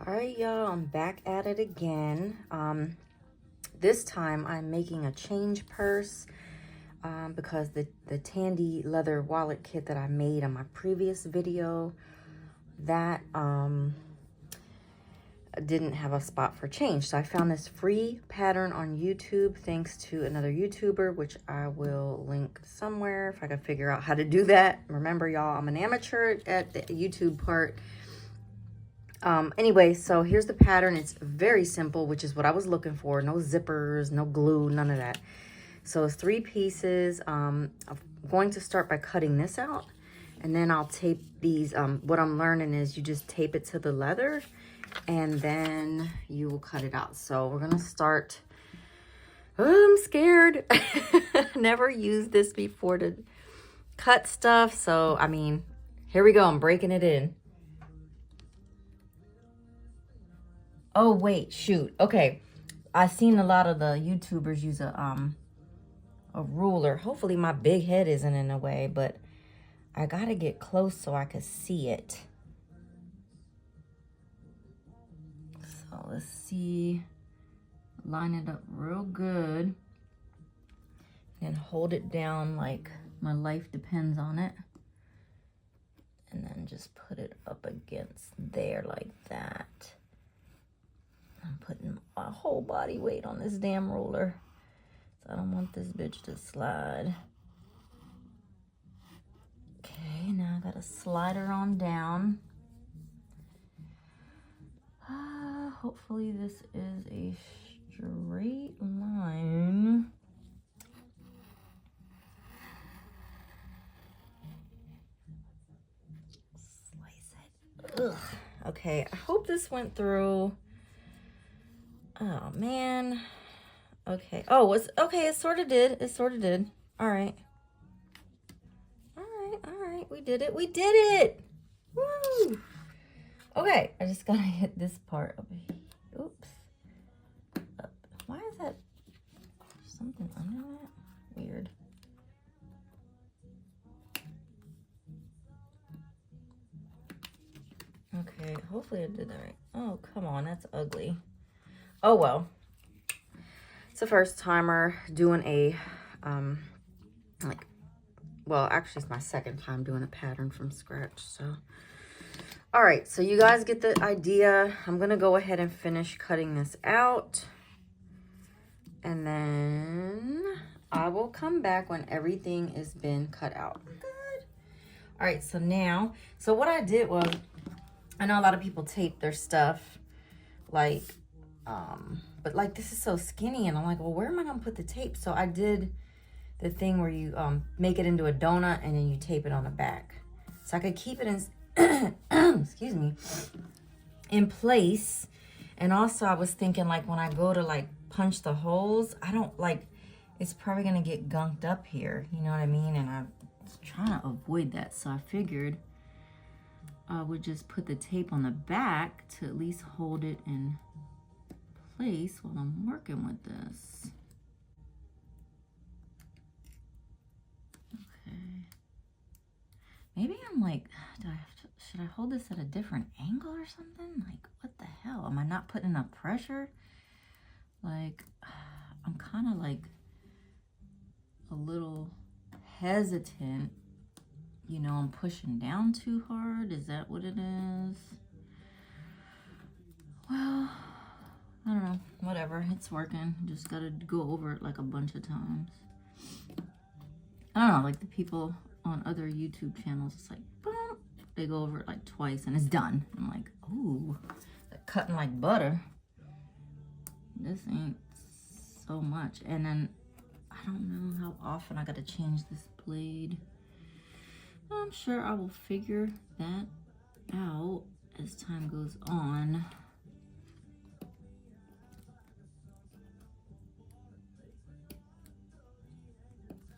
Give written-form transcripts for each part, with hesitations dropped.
All right, y'all, I'm back at it again. This time I'm making a change purse because the Tandy leather wallet kit that I made on my previous video, that didn't have a spot for change. So I found this free pattern on YouTube thanks to another YouTuber, which I will link somewhere if I can figure out how to do that. Remember, y'all, I'm an amateur at the YouTube part. Anyway, so here's the pattern. It's very simple, which is what I was looking for. No zippers, no glue, none of that. So it's 3 pieces. I'm going to start by cutting this out, and then I'll tape these. What I'm learning is you just tape it to the leather, and then you will cut it out. So we're gonna start. Oh, I'm scared. Never used this before to cut stuff. So, I mean, here we go. I'm breaking it in. Oh, wait, shoot. Okay. I've seen a lot of the YouTubers use a ruler. Hopefully my big head isn't in the way, but I gotta get close so I can see it. So let's see. Line it up real good. And hold it down like my life depends on it. And then just put it up against there like that. I'm putting my whole body weight on this damn roller. So I don't want this bitch to slide. Okay, now I gotta slide her on down. Hopefully this is a straight line. Slice it. Ugh. Okay, I hope this went through. Oh, man. Okay. Oh, okay. It sort of did. It sort of did. All right. All right. All right. We did it. We did it. Woo. Okay. I just gotta hit this part over here. Oops. Up. Why is that? Something under that? Weird. Okay. Hopefully I did that right. Oh, come on. That's ugly. Oh, well. It's the first timer doing a, well, actually it's my second time doing a pattern from scratch, so. All right, so you guys get the idea. I'm gonna go ahead and finish cutting this out. And then I will come back when everything has been cut out. Good. All right, so now, so what I did was, I know a lot of people tape their stuff, like, but like this is so skinny, and I'm like, well, where am I gonna put the tape? So I did the thing where you make it into a donut and then you tape it on the back, so I could keep it in excuse me, in place. And also I was thinking, like, when I go to like punch the holes, I don't like, it's probably gonna get gunked up here, you know what I mean? And I was trying to avoid that, so I figured I would just put the tape on the back to at least hold it in place while I'm working with this. Okay. Maybe I'm like, should I hold this at a different angle or something? Like, what the hell? Am I not putting enough pressure? Like, I'm kind of like a little hesitant. You know, I'm pushing down too hard. Is that what it is? Well, I don't know, whatever, it's working. Just gotta go over it like a bunch of times. I don't know, like the people on other YouTube channels, it's like, boom, they go over it like twice and it's done. I'm like, ooh, they're cutting like butter. This ain't so much. And then I don't know how often I gotta change this blade. I'm sure I will figure that out as time goes on.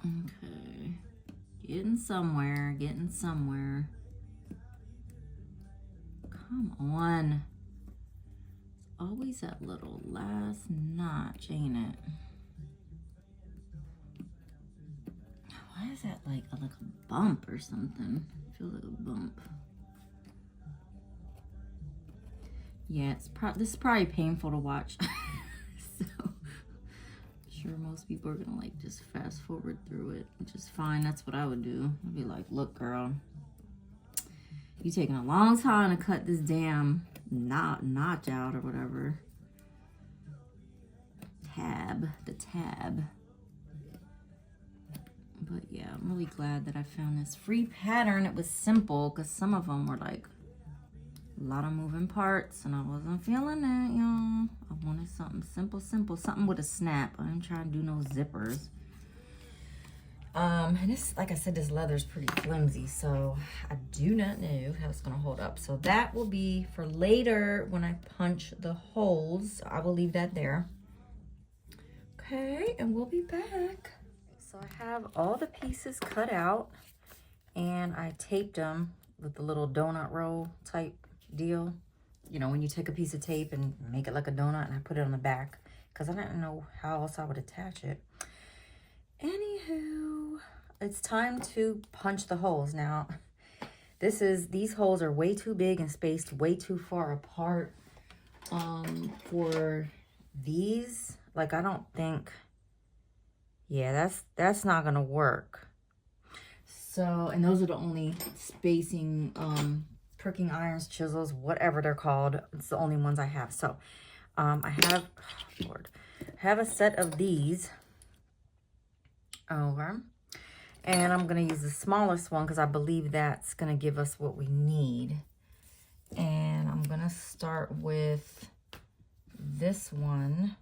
Okay, getting somewhere, getting somewhere. Come on. It's always that little last notch, ain't it? Why is that like a bump or something? It feels like a bump. Yeah, this is probably painful to watch. So I'm sure most people are gonna like just fast forward through it, which is fine. That's what I would do. I'd be like, look, girl, you taking a long time to cut this damn notch out or whatever. The tab. But yeah, I'm really glad that I found this free pattern. It was simple because some of them were like a lot of moving parts and I wasn't feeling that, y'all. I wanted something simple, something with a snap. I ain't trying to do no zippers. And this, like I said, this leather's pretty flimsy, so I do not know how it's gonna hold up. So that will be for later when I punch the holes. I will leave that there. Okay, and we'll be back. So I have all the pieces cut out and I taped them with the little donut roll type deal. You know, when you take a piece of tape and make it like a donut, and I put it on the back because I didn't know how else I would attach it. Anywho, it's time to punch the holes. Now, these holes are way too big and spaced way too far apart for these. Like, I don't think, yeah, that's not gonna work. So, and those are the only spacing pricking irons, chisels, whatever they're called. It's the only ones I have. So, I have a set of these over, and I'm gonna use the smallest one because I believe that's gonna give us what we need. And I'm gonna start with this one,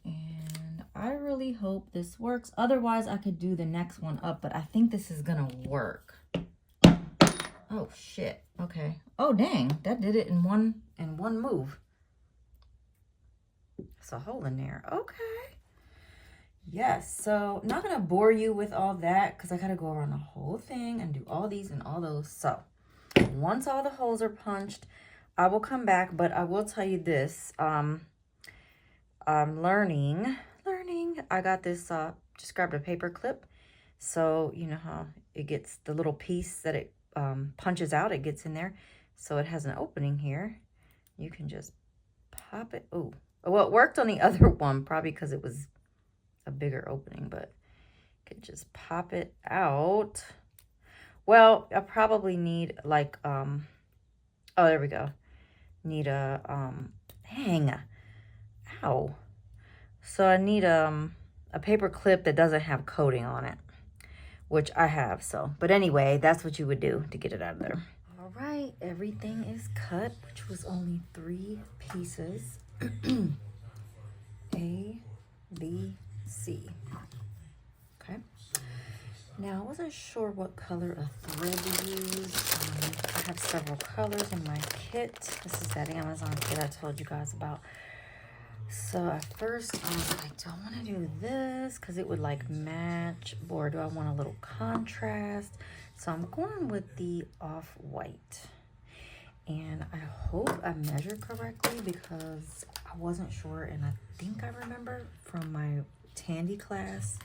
and I really hope this works. Otherwise I could do the next one up, but I think this is gonna work. Oh shit. Okay. Oh dang, that did it in one move. There's a hole in there. Okay. Yes, so I'm not gonna bore you with all that because I gotta go around the whole thing and do all these and all those. So once all the holes are punched, I will come back, but I will tell you this. I'm learning. I got this, just grabbed a paper clip. So you know how it gets the little piece that it punches out, it gets in there. So it has an opening here. You can just pop it. Oh, well, it worked on the other one, probably because it was a bigger opening, but you can just pop it out. Well, I probably need like, oh, there we go. Need a, ow. So I need a paper clip that doesn't have coating on it, which I have. So, but anyway, that's what you would do to get it out of there. All right, everything is cut, which was only 3 pieces. A, B, C. Okay. Now, I wasn't sure what color of thread to use. I have several colors in my kit. This is that Amazon kit I told you guys about. So at first, I was like, do I want to do this? Because it would like match, or do I want a little contrast? So I'm going with the off-white. And I hope I measured correctly because I wasn't sure. And I think I remember from my Tandy class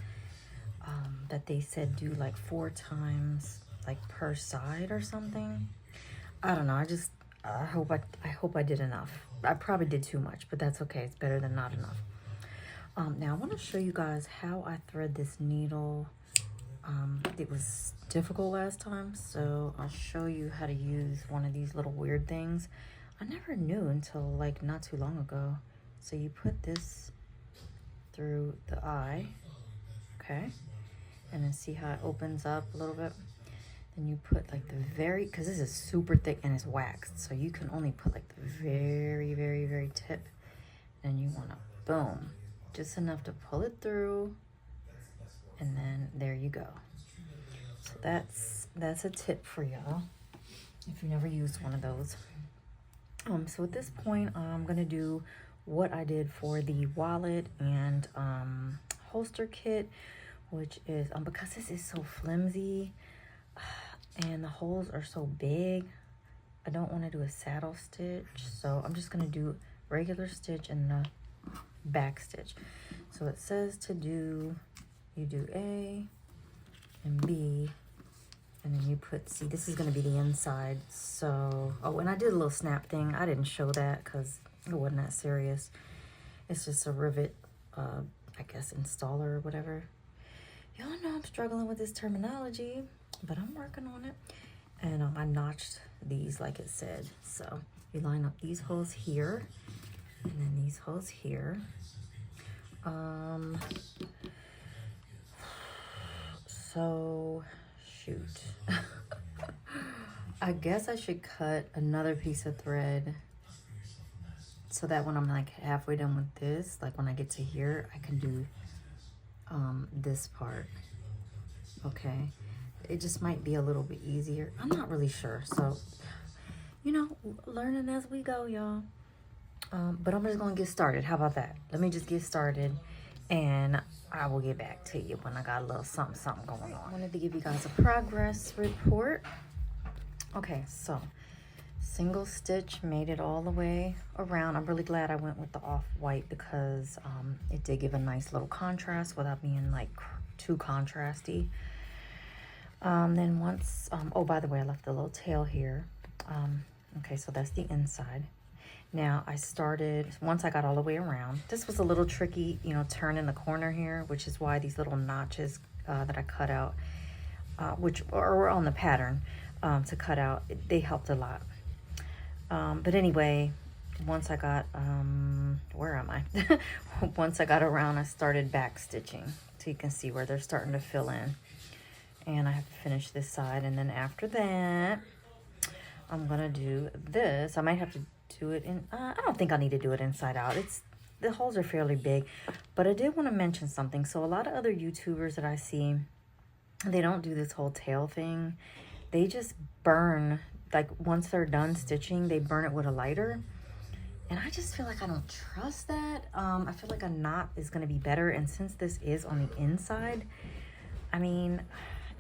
that they said do like 4 times like per side or something. I don't know. I hope I did enough. I probably did too much, but that's okay. It's better than not enough. Now I want to show you guys how I thread this needle. It was difficult last time, so I'll show you how to use one of these little weird things. I never knew until like not too long ago. So you put this through the eye, okay? And then see how it opens up a little bit. Then you put like the because this is super thick and it's waxed, so you can only put like the very, very, very tip. And you want to, boom, just enough to pull it through. And then there you go. So that's a tip for y'all if you never used one of those. So at this point, I'm gonna do what I did for the wallet and holster kit, which is because this is so flimsy and the holes are so big, I don't want to do a saddle stitch, so I'm just gonna do regular stitch and the back stitch. So it says to do, you do A and B And then you put, see, this is going to be the inside. So, oh, and I did a little snap thing. I didn't show that because it wasn't that serious. It's just a rivet, I guess, installer or whatever. Y'all know I'm struggling with this terminology, but I'm working on it. And I notched these like it said. So you line up these holes here and then these holes here. So shoot. I guess I should cut another piece of thread so that when I'm like halfway done with this, like when I get to here, I can do this part. Okay, it just might be a little bit easier. I'm not really sure, so you know, learning as we go, y'all. But I'm just gonna get started. How about that? Let me just get started and I will get back to you when I got a little something going on. I wanted to give you guys a progress report. Okay, so single stitch, made it all the way around. I'm really glad I went with the off-white because it did give a nice little contrast without being like too contrasty. Then once, oh, by the way, I left the little tail here. Okay, so that's the inside. Now I started, once I got all the way around, this was a little tricky, you know, turn in the corner here, which is why these little notches that I cut out, which are on the pattern to cut out, they helped a lot. But anyway, once I got, where am I? Once I got around, I started back stitching. So you can see where they're starting to fill in. And I have to finish this side. And then after that, I'm going to do this. I might have to do it in, I don't think I need to do it inside out. The holes are fairly big. But I did want to mention something. So a lot of other YouTubers that I see, they don't do this whole tail thing. They just burn, like once they're done stitching, they burn it with a lighter. And I just feel like I don't trust that. I feel like a knot is going to be better. And since this is on the inside, I mean,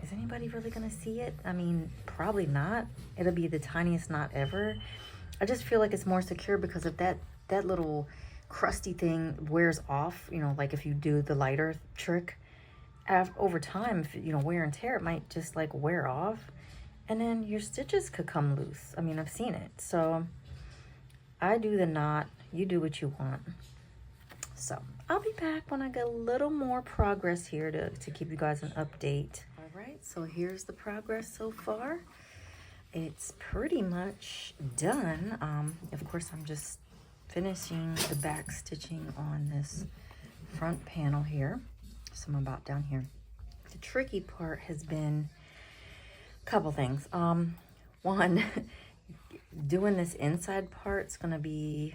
is anybody really going to see it? I mean, probably not. It'll be the tiniest knot ever. I just feel like it's more secure because if that little crusty thing wears off, you know, like if you do the lighter trick, over time, if, you know, wear and tear, it might just like wear off. And then your stitches could come loose. I mean, I've seen it. So I do the knot. You do what you want. So I'll be back when I get a little more progress here to keep you guys an update. All right, so here's the progress so far. It's pretty much done. Of course, I'm just finishing the back stitching on this front panel here. So I'm about down here. The tricky part has been couple things. One, doing this inside part's gonna be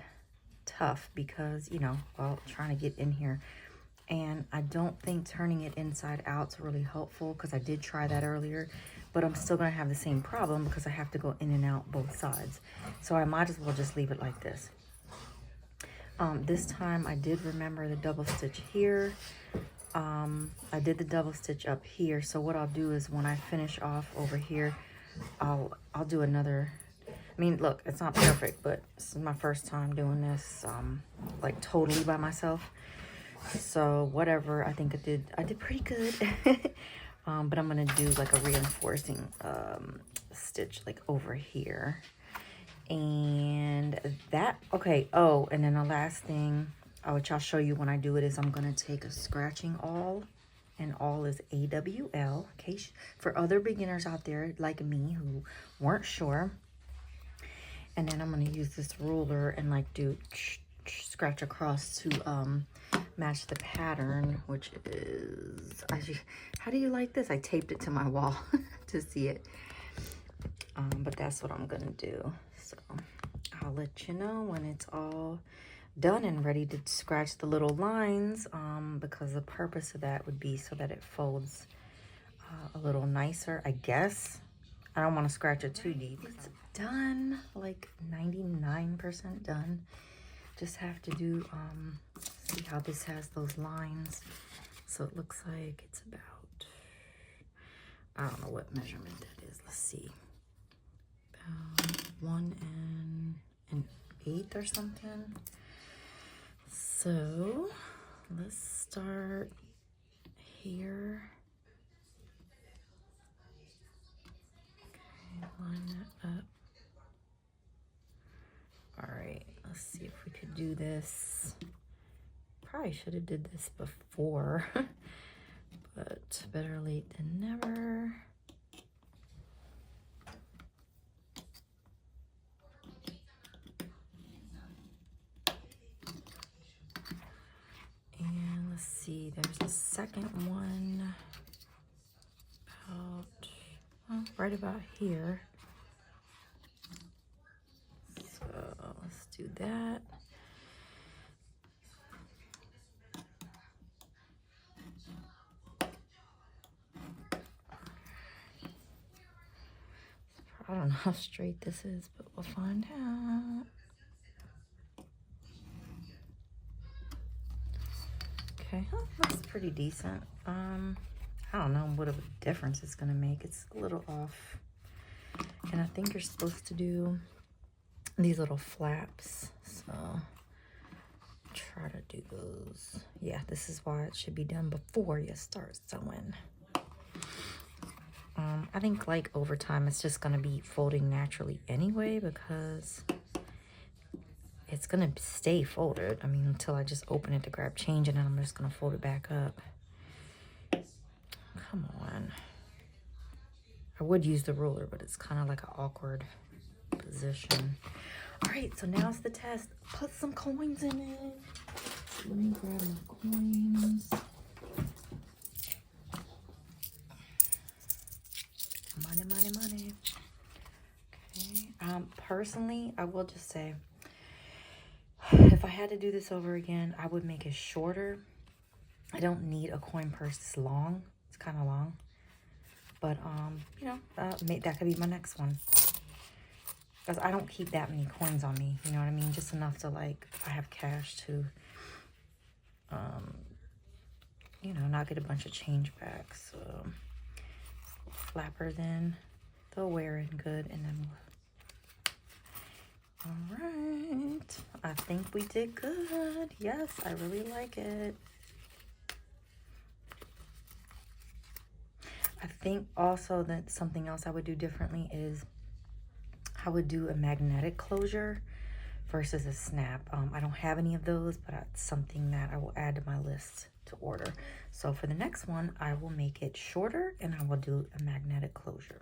tough because, you know, well, trying to get in here, and I don't think turning it inside out's really helpful because I did try that earlier, but I'm still gonna have the same problem because I have to go in and out both sides. So I might as well just leave it like this. This time I did remember the double stitch here. I did the double stitch up here, so what I'll do is when I finish off over here, I'll do another. I mean, look, it's not perfect, but this is my first time doing this like totally by myself, so whatever. I think I did pretty good. But I'm gonna do like a reinforcing stitch like over here, and that, okay. Oh, and then the last thing, which I'll show you when I do it, is I'm going to take a scratching awl, and awl is AWL, in case for other beginners out there like me who weren't sure. And then I'm going to use this ruler and like do scratch across to match the pattern, which is, how do you like this? I taped it to my wall to see it. But that's what I'm going to do. So I'll let you know when it's all done and ready to scratch the little lines, because the purpose of that would be so that it folds a little nicer, I guess. I don't want to scratch it too deep. It's done, like 99% done. Just have to do, see how this has those lines. So it looks like it's about, I don't know what measurement that is. Let's see. About 1 1/8 or something. So let's start here. Line that up. All right, let's see if we could do this. Probably should have did this before, but better late than never. And let's see, there's a second one about, well, right about here. So let's do that. I don't know how straight this is, but we'll find out. Okay, well, that's pretty decent. I don't know what of a difference it's gonna make. It's a little off. And I think you're supposed to do these little flaps. So try to do those. Yeah, this is why it should be done before you start sewing. I think like over time it's just gonna be folding naturally anyway, because it's gonna stay folded. I mean, until I just open it to grab change, and then I'm just gonna fold it back up. Come on. I would use the ruler, but it's kind of like an awkward position. All right, so now's the test. Put some coins in it. Let me grab my coins. Money, money, money. Okay. Personally, I will just say, if I had to do this over again, I would make it shorter. I don't need a coin purse this long. It's kind of long. But, you know, that could be my next one. Because I don't keep that many coins on me. You know what I mean? Just enough to, like, I have cash to, you know, not get a bunch of change back. So, flappers in. They'll wear in good. And then all right. I think we did good. Yes, I really like it. I think also that something else I would do differently is I would do a magnetic closure versus a snap. I don't have any of those, but it's something that I will add to my list to order. So for the next one, I will make it shorter and I will do a magnetic closure.